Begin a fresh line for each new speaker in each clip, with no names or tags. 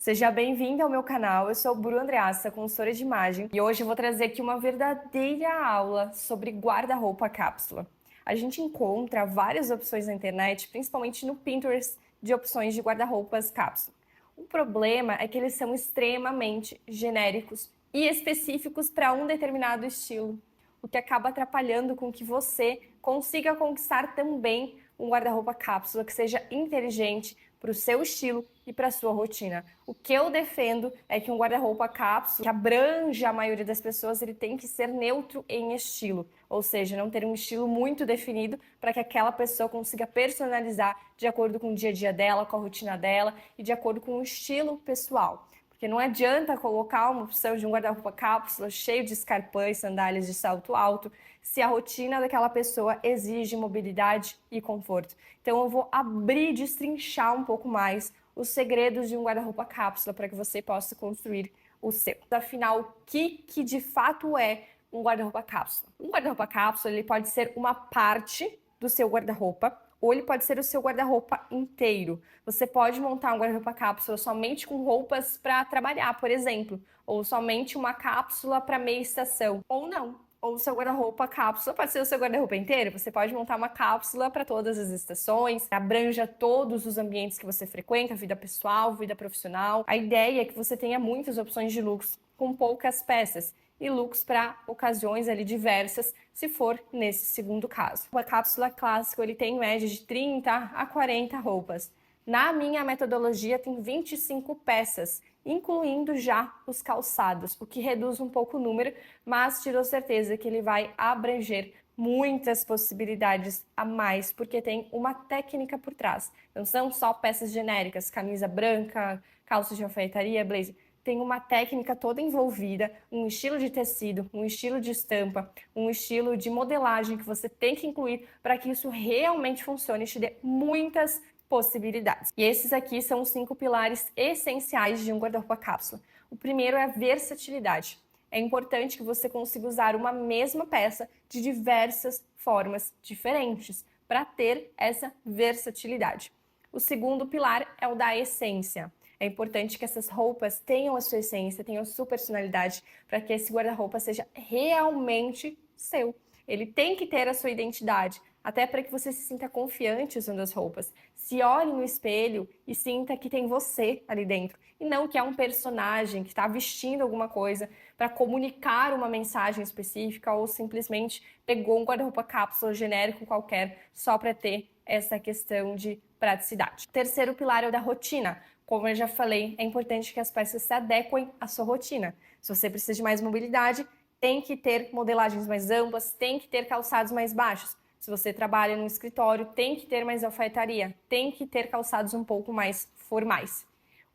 Seja bem-vindo ao meu canal, eu sou Bru Andreassa, consultora de imagem, e hoje eu vou trazer aqui uma verdadeira aula sobre guarda-roupa cápsula. A gente encontra várias opções na internet, principalmente no Pinterest, de opções de guarda-roupas cápsula. O problema é que eles são extremamente genéricos e específicos para um determinado estilo, o que acaba atrapalhando com que você consiga conquistar também um guarda-roupa cápsula que seja inteligente para o seu estilo e para a sua rotina. O que eu defendo é que um guarda-roupa cápsula que abranja a maioria das pessoas, ele tem que ser neutro em estilo, ou seja, não ter um estilo muito definido para que aquela pessoa consiga personalizar de acordo com o dia a dia dela, com a rotina dela e de acordo com o estilo pessoal. Porque não adianta colocar uma opção de um guarda-roupa cápsula cheio de escarpãs, sandálias de salto alto, se a rotina daquela pessoa exige mobilidade e conforto. Então eu vou abrir e destrinchar um pouco mais os segredos de um guarda-roupa cápsula para que você possa construir o seu. Afinal, o que de fato é um guarda-roupa cápsula? Um guarda-roupa cápsula ele pode ser uma parte do seu guarda-roupa, ou ele pode ser o seu guarda-roupa inteiro. Você pode montar um guarda-roupa cápsula somente com roupas para trabalhar, por exemplo, ou somente uma cápsula para meia estação, ou não. Ou o seu guarda-roupa cápsula pode ser o seu guarda-roupa inteiro. Você pode montar uma cápsula para todas as estações, abranja todos os ambientes que você frequenta, vida pessoal, vida profissional. A ideia é que você tenha muitas opções de looks com poucas peças e looks para ocasiões ali diversas, se for nesse segundo caso. A cápsula clássica ele tem em média de 30 a 40 roupas. Na minha metodologia tem 25 peças, incluindo já os calçados, o que reduz um pouco o número, mas tirou certeza que ele vai abranger muitas possibilidades a mais, porque tem uma técnica por trás. Não são só peças genéricas, camisa branca, calça de alfaiataria, blazer. Tem uma técnica toda envolvida, um estilo de tecido, um estilo de estampa, um estilo de modelagem que você tem que incluir para que isso realmente funcione e te dê muitas possibilidades. E esses aqui são os 5 pilares essenciais de um guarda-roupa cápsula. O primeiro é a versatilidade. É importante que você consiga usar uma mesma peça de diversas formas diferentes para ter essa versatilidade. O segundo pilar é o da essência. É importante que essas roupas tenham a sua essência, tenham a sua personalidade, para que esse guarda-roupa seja realmente seu. Ele tem que ter a sua identidade, até para que você se sinta confiante usando as roupas. Se olhe no espelho e sinta que tem você ali dentro, e não que é um personagem que está vestindo alguma coisa para comunicar uma mensagem específica ou simplesmente pegou um guarda-roupa cápsula genérico qualquer só para ter essa questão de praticidade. O terceiro pilar é o da rotina. Como eu já falei, é importante que as peças se adequem à sua rotina. Se você precisa de mais mobilidade, tem que ter modelagens mais amplas, tem que ter calçados mais baixos. Se você trabalha no escritório, tem que ter mais alfaiataria, tem que ter calçados um pouco mais formais.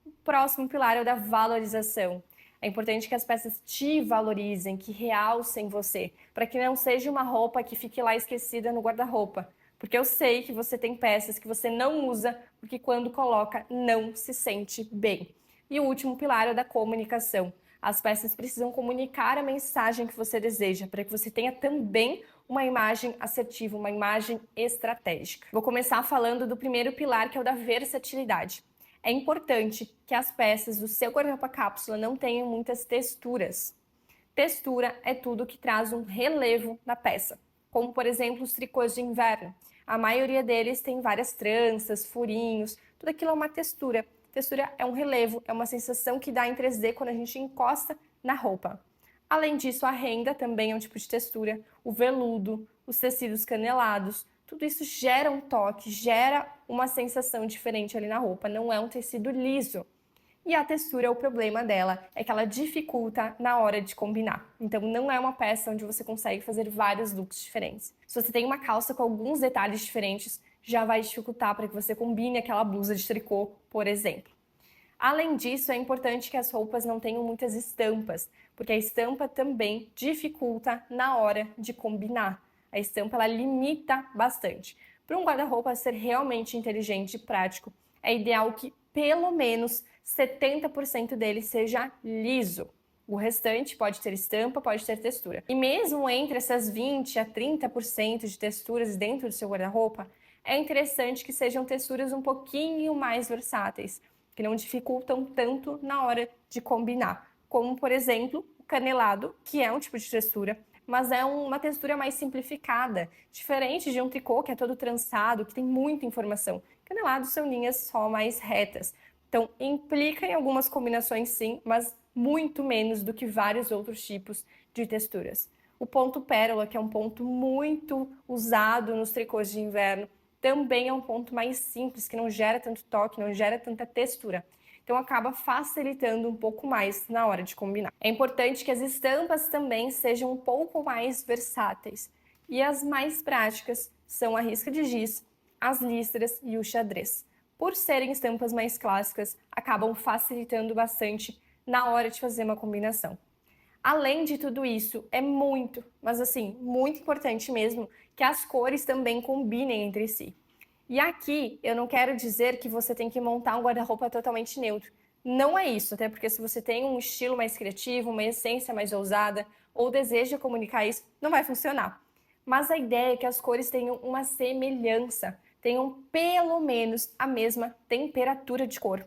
O próximo pilar é o da valorização. É importante que as peças te valorizem, que realcem você, para que não seja uma roupa que fique lá esquecida no guarda-roupa. Porque eu sei que você tem peças que você não usa, porque quando coloca não se sente bem. E o último pilar é o da comunicação. As peças precisam comunicar a mensagem que você deseja, para que você tenha também uma imagem assertiva, uma imagem estratégica. Vou começar falando do primeiro pilar, que é o da versatilidade. É importante que as peças do seu guarda-roupa cápsula não tenham muitas texturas. Textura é tudo que traz um relevo na peça, como por exemplo os tricôs de inverno. A maioria deles tem várias tranças, furinhos, tudo aquilo é uma textura. Textura é um relevo, é uma sensação que dá em 3D quando a gente encosta na roupa. Além disso, a renda também é um tipo de textura, o veludo, os tecidos canelados, tudo isso gera um toque, gera uma sensação diferente ali na roupa, não é um tecido liso. E a textura, o problema dela é que ela dificulta na hora de combinar. Então não é uma peça onde você consegue fazer vários looks diferentes. Se você tem uma calça com alguns detalhes diferentes, já vai dificultar para que você combine aquela blusa de tricô, por exemplo. Além disso, é importante que as roupas não tenham muitas estampas, porque a estampa também dificulta na hora de combinar. A estampa ela limita bastante. Para um guarda-roupa ser realmente inteligente e prático, é ideal que pelo menos 70% dele seja liso. O restante pode ter estampa, pode ter textura. E mesmo entre essas 20 a 30% de texturas dentro do seu guarda-roupa, é interessante que sejam texturas um pouquinho mais versáteis, que não dificultam tanto na hora de combinar. Como, por exemplo, o canelado, que é um tipo de textura, mas é uma textura mais simplificada, diferente de um tricô que é todo trançado, que tem muita informação. Canelados são linhas só mais retas. Então, implica em algumas combinações sim, mas muito menos do que vários outros tipos de texturas. O ponto pérola, que é um ponto muito usado nos tricôs de inverno, também é um ponto mais simples, que não gera tanto toque, não gera tanta textura. Então acaba facilitando um pouco mais na hora de combinar. É importante que as estampas também sejam um pouco mais versáteis. E as mais práticas são a risca de giz, as listras e o xadrez. Por serem estampas mais clássicas, acabam facilitando bastante na hora de fazer uma combinação. Além de tudo isso, é muito, mas assim, muito importante mesmo que as cores também combinem entre si. E aqui eu não quero dizer que você tem que montar um guarda-roupa totalmente neutro. Não é isso, até porque se você tem um estilo mais criativo, uma essência mais ousada ou deseja comunicar isso, não vai funcionar. Mas a ideia é que as cores tenham uma semelhança, tenham pelo menos a mesma temperatura de cor.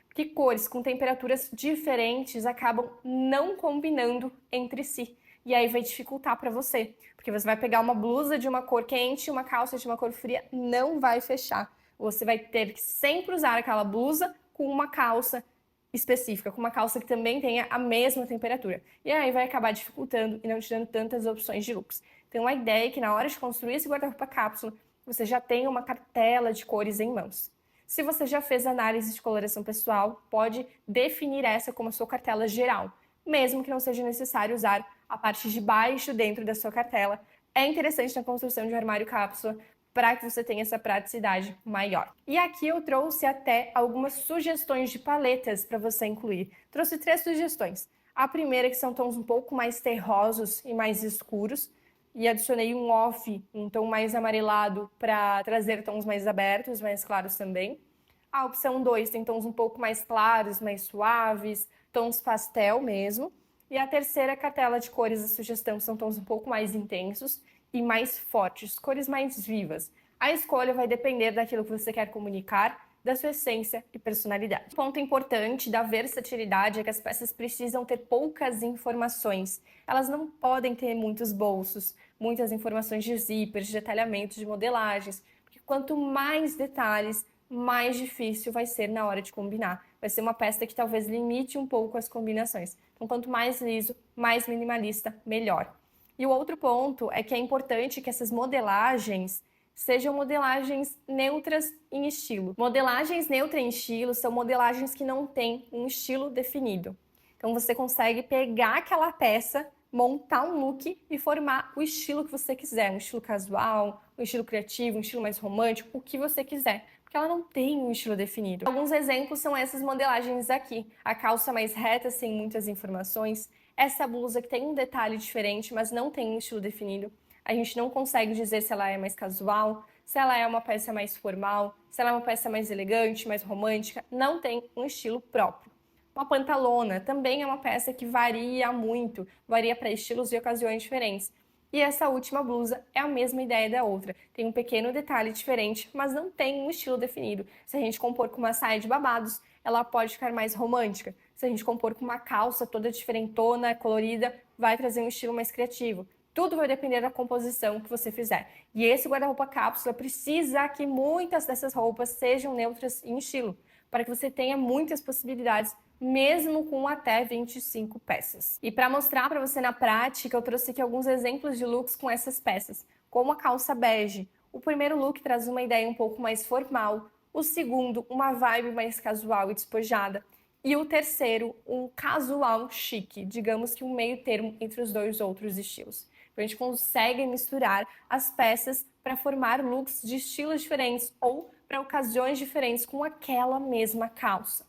Porque cores com temperaturas diferentes acabam não combinando entre si. E aí vai dificultar para você, porque você vai pegar uma blusa de uma cor quente e uma calça de uma cor fria, não vai fechar. Você vai ter que sempre usar aquela blusa com uma calça específica, com uma calça que também tenha a mesma temperatura. E aí vai acabar dificultando e não te dando tantas opções de looks. Então a ideia é que na hora de construir esse guarda-roupa cápsula, você já tenha uma cartela de cores em mãos. Se você já fez análise de coloração pessoal, pode definir essa como a sua cartela geral, mesmo que não seja necessário usar a parte de baixo dentro da sua cartela. É interessante na construção de um armário cápsula para que você tenha essa praticidade maior. E aqui eu trouxe até algumas sugestões de paletas para você incluir. Trouxe 3 sugestões. A primeira que são tons um pouco mais terrosos e mais escuros, e adicionei um off, um tom mais amarelado para trazer tons mais abertos, mais claros também. A opção 2 tem tons um pouco mais claros, mais suaves, tons pastel mesmo. E a terceira cartela de cores, a sugestão são tons um pouco mais intensos e mais fortes, cores mais vivas. A escolha vai depender daquilo que você quer comunicar, da sua essência e personalidade. Um ponto importante da versatilidade é que as peças precisam ter poucas informações. Elas não podem ter muitos bolsos, muitas informações de zippers, de detalhamentos, de modelagens, porque quanto mais detalhes, mais difícil vai ser na hora de combinar. Vai ser uma peça que talvez limite um pouco as combinações. Então, quanto mais liso, mais minimalista, melhor. E o outro ponto é que é importante que essas modelagens sejam modelagens neutras em estilo. Modelagens neutras em estilo são modelagens que não têm um estilo definido. Então você consegue pegar aquela peça, montar um look e formar o estilo que você quiser, um estilo casual, um estilo criativo, um estilo mais romântico, o que você quiser, porque ela não tem um estilo definido. Alguns exemplos são essas modelagens aqui: a calça mais reta sem muitas informações, essa blusa que tem um detalhe diferente, mas não tem um estilo definido. A gente não consegue dizer se ela é mais casual, se ela é uma peça mais formal, se ela é uma peça mais elegante, mais romântica. Não tem um estilo próprio. Uma pantalona também é uma peça que varia muito, varia para estilos e ocasiões diferentes. E essa última blusa é a mesma ideia da outra. Tem um pequeno detalhe diferente, mas não tem um estilo definido. Se a gente compor com uma saia de babados, ela pode ficar mais romântica. Se a gente compor com uma calça toda diferentona, colorida, vai trazer um estilo mais criativo. Tudo vai depender da composição que você fizer. E esse guarda-roupa cápsula precisa que muitas dessas roupas sejam neutras em estilo, para que você tenha muitas possibilidades, mesmo com até 25 peças. E para mostrar para você na prática, eu trouxe aqui alguns exemplos de looks com essas peças, como a calça bege. O primeiro look traz uma ideia um pouco mais formal, o segundo, uma vibe mais casual e despojada, e o terceiro, um casual chique, digamos que um meio termo entre os dois outros estilos. A gente consegue misturar as peças para formar looks de estilos diferentes ou para ocasiões diferentes com aquela mesma calça.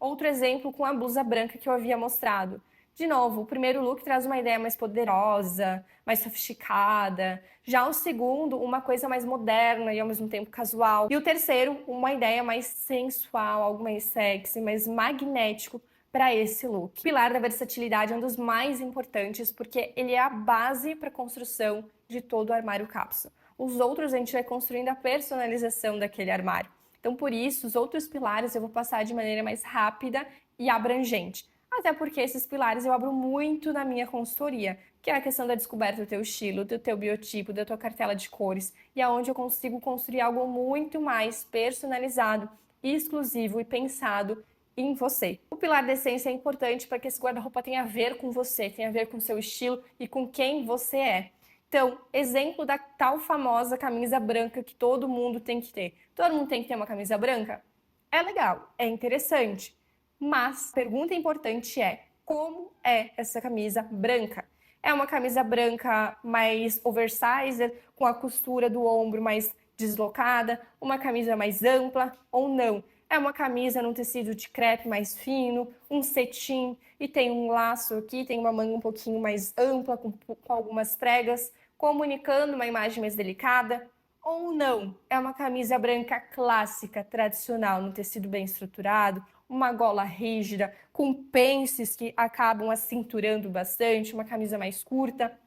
Outro exemplo com a blusa branca que eu havia mostrado. De novo, o primeiro look traz uma ideia mais poderosa, mais sofisticada. Já o segundo, uma coisa mais moderna e ao mesmo tempo casual. E o terceiro, uma ideia mais sensual, algo mais sexy, mais magnético para esse look. O pilar da versatilidade é um dos mais importantes porque ele é a base para a construção de todo o armário cápsula. Os outros a gente vai construindo a personalização daquele armário. Então, por isso, os outros pilares eu vou passar de maneira mais rápida e abrangente. Até porque esses pilares eu abro muito na minha consultoria, que é a questão da descoberta do teu estilo, do teu biotipo, da tua cartela de cores, e aonde eu consigo construir algo muito mais personalizado, exclusivo e pensado em você. O pilar da essência é importante para que esse guarda-roupa tenha a ver com você, tenha a ver com o seu estilo e com quem você é. Então, exemplo da tal famosa camisa branca que todo mundo tem que ter. Todo mundo tem que ter uma camisa branca? É legal, é interessante. Mas a pergunta importante é: como é essa camisa branca? É uma camisa branca mais oversized, com a costura do ombro mais deslocada, uma camisa mais ampla ou não? É uma camisa num tecido de crepe mais fino, um cetim e tem um laço aqui, tem uma manga um pouquinho mais ampla, com algumas pregas, comunicando uma imagem mais delicada? Ou não? É uma camisa branca clássica, tradicional, no tecido bem estruturado, uma gola rígida, com pences que acabam acinturando bastante, uma camisa mais curta.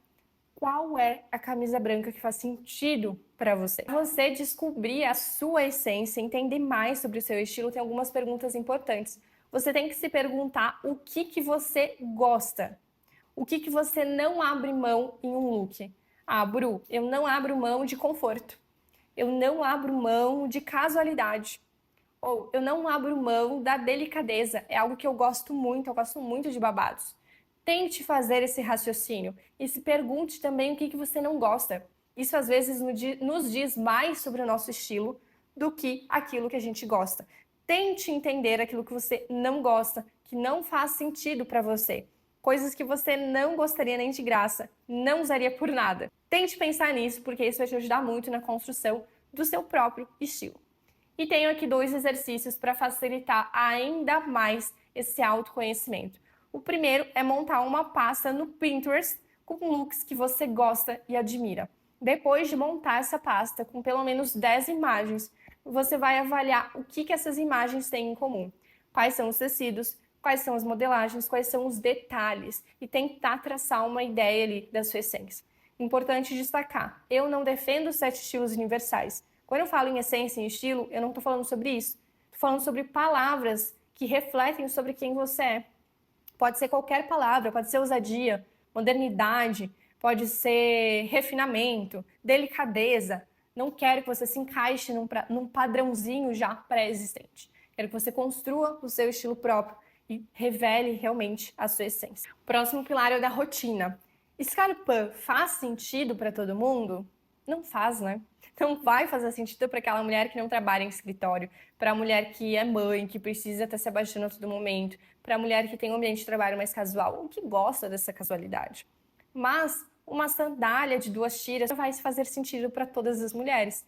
Qual é a camisa branca que faz sentido para você? Para você descobrir a sua essência, entender mais sobre o seu estilo, tem algumas perguntas importantes. Você tem que se perguntar o que você gosta. O que você não abre mão em um look? Ah, Bru, eu não abro mão de conforto. Eu não abro mão de casualidade. Ou eu não abro mão da delicadeza. É algo que eu gosto muito de babados. Tente fazer esse raciocínio e se pergunte também o que você não gosta. Isso às vezes nos diz mais sobre o nosso estilo do que aquilo que a gente gosta. Tente entender aquilo que você não gosta, que não faz sentido para você. Coisas que você não gostaria nem de graça, não usaria por nada. Tente pensar nisso, porque isso vai te ajudar muito na construção do seu próprio estilo. E tenho aqui 2 exercícios para facilitar ainda mais esse autoconhecimento. O primeiro é montar uma pasta no Pinterest com looks que você gosta e admira. Depois de montar essa pasta com pelo menos 10 imagens, você vai avaliar o que essas imagens têm em comum. Quais são os tecidos, quais são as modelagens, quais são os detalhes e tentar traçar uma ideia ali da sua essência. Importante destacar, eu não defendo 7 estilos universais. Quando eu falo em essência e estilo, eu não estou falando sobre isso. Estou falando sobre palavras que refletem sobre quem você é. Pode ser qualquer palavra, pode ser ousadia, modernidade, pode ser refinamento, delicadeza. Não quero que você se encaixe num padrãozinho já pré-existente. Quero que você construa o seu estilo próprio e revele realmente a sua essência. O próximo pilar é o da rotina. Scarpa faz sentido para todo mundo? Não faz, né? Então vai fazer sentido para aquela mulher que não trabalha em escritório, para a mulher que é mãe, que precisa estar se abaixando a todo momento, para a mulher que tem um ambiente de trabalho mais casual, ou que gosta dessa casualidade. Mas uma sandália de 2 tiras vai fazer sentido para todas as mulheres.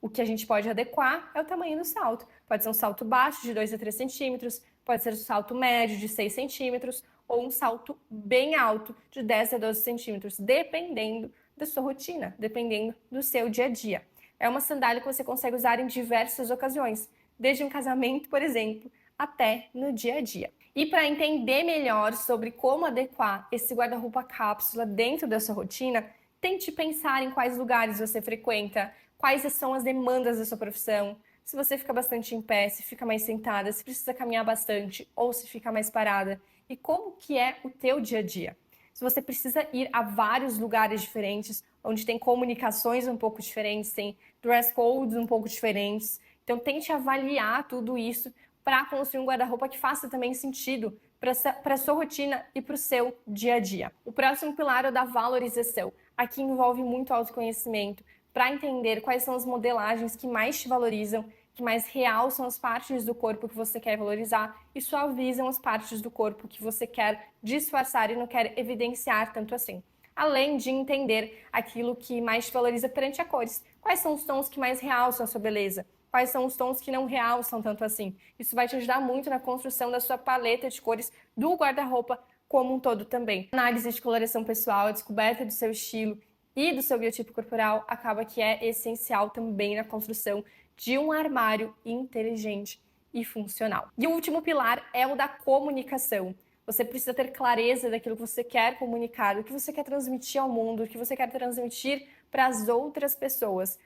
O que a gente pode adequar é o tamanho do salto. Pode ser um salto baixo de 2 a 3 centímetros, pode ser um salto médio de 6 centímetros, ou um salto bem alto de 10 a 12 centímetros, dependendo da sua rotina, dependendo do seu dia a dia. É uma sandália que você consegue usar em diversas ocasiões, desde um casamento, por exemplo, até no dia a dia. E para entender melhor sobre como adequar esse guarda-roupa cápsula dentro da sua rotina, tente pensar em quais lugares você frequenta, quais são as demandas da sua profissão, se você fica bastante em pé, se fica mais sentada, se precisa caminhar bastante ou se fica mais parada, e como que é o teu dia a dia. Se você precisa ir a vários lugares diferentes, onde tem comunicações um pouco diferentes, tem dress codes um pouco diferentes. Então, tente avaliar tudo isso para construir um guarda-roupa que faça também sentido para a sua rotina e para o seu dia a dia. O próximo pilar é o da valorização. Aqui envolve muito autoconhecimento para entender quais são as modelagens que mais te valorizam, que mais realçam as partes do corpo que você quer valorizar e suavizam as partes do corpo que você quer disfarçar e não quer evidenciar tanto assim. Além de entender aquilo que mais te valoriza perante a cores. Quais são os tons que mais realçam a sua beleza? Quais são os tons que não realçam tanto assim? Isso vai te ajudar muito na construção da sua paleta de cores do guarda-roupa como um todo também. Análise de coloração pessoal, a descoberta do seu estilo e do seu biotipo corporal acaba que é essencial também na construção de um armário inteligente e funcional. E o último pilar é o da comunicação. Você precisa ter clareza daquilo que você quer comunicar, do que você quer transmitir ao mundo, do que você quer transmitir para as outras pessoas.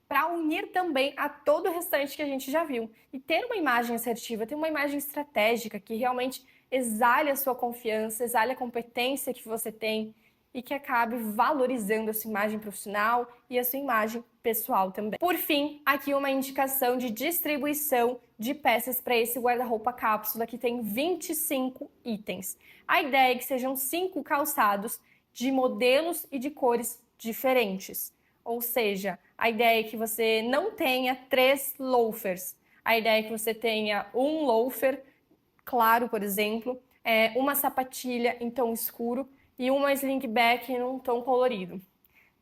para unir também a todo o restante que a gente já viu. E ter uma imagem assertiva, ter uma imagem estratégica que realmente exale a sua confiança, exale a competência que você tem e que acabe valorizando a sua imagem profissional e a sua imagem pessoal também. Por fim, aqui uma indicação de distribuição de peças para esse guarda-roupa cápsula que tem 25 itens. A ideia é que sejam 5 calçados de modelos e de cores diferentes. Ou seja, a ideia é que você não tenha 3 loafers. A ideia é que você tenha um loafer claro, por exemplo, uma sapatilha em tom escuro e uma slingback em um tom colorido.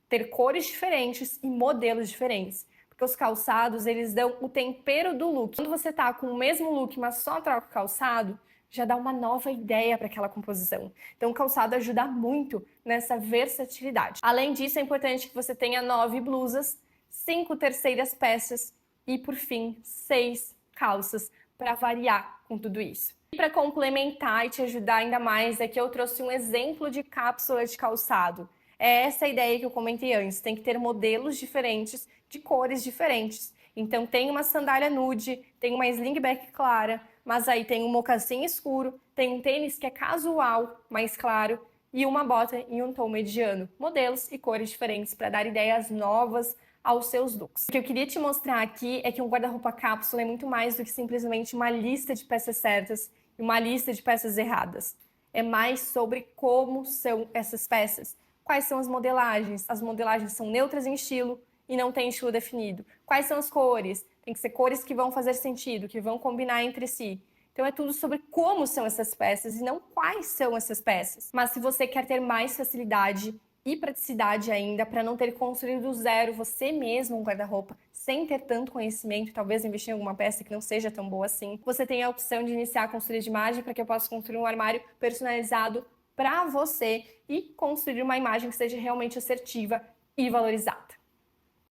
Ter cores diferentes e modelos diferentes. Porque os calçados, eles dão o tempero do look. Quando você tá com o mesmo look, mas só troca o calçado, já dá uma nova ideia para aquela composição. Então, o calçado ajuda muito nessa versatilidade. Além disso, é importante que você tenha 9 blusas, 5 terceiras peças e, por fim, 6 calças para variar com tudo isso. E para complementar e te ajudar ainda mais, é que eu trouxe um exemplo de cápsula de calçado. É essa a ideia que eu comentei antes, tem que ter modelos diferentes, de cores diferentes. Então tem uma sandália nude, tem uma slingback clara, mas aí tem um mocassim escuro, tem um tênis que é casual, mais claro, e uma bota em um tom mediano. Modelos e cores diferentes para dar ideias novas aos seus looks. O que eu queria te mostrar aqui é que um guarda-roupa cápsula é muito mais do que simplesmente uma lista de peças certas e uma lista de peças erradas. É mais sobre como são essas peças. Quais são as modelagens? As modelagens são neutras em estilo e não tem estilo definido. Quais são as cores? Tem que ser cores que vão fazer sentido, que vão combinar entre si. Então é tudo sobre como são essas peças e não quais são essas peças. Mas se você quer ter mais facilidade e praticidade ainda para não ter construído do zero você mesmo um guarda-roupa sem ter tanto conhecimento, talvez investir em alguma peça que não seja tão boa assim, você tem a opção de iniciar a consultoria de imagem para que eu possa construir um armário personalizado para você e construir uma imagem que seja realmente assertiva e valorizada.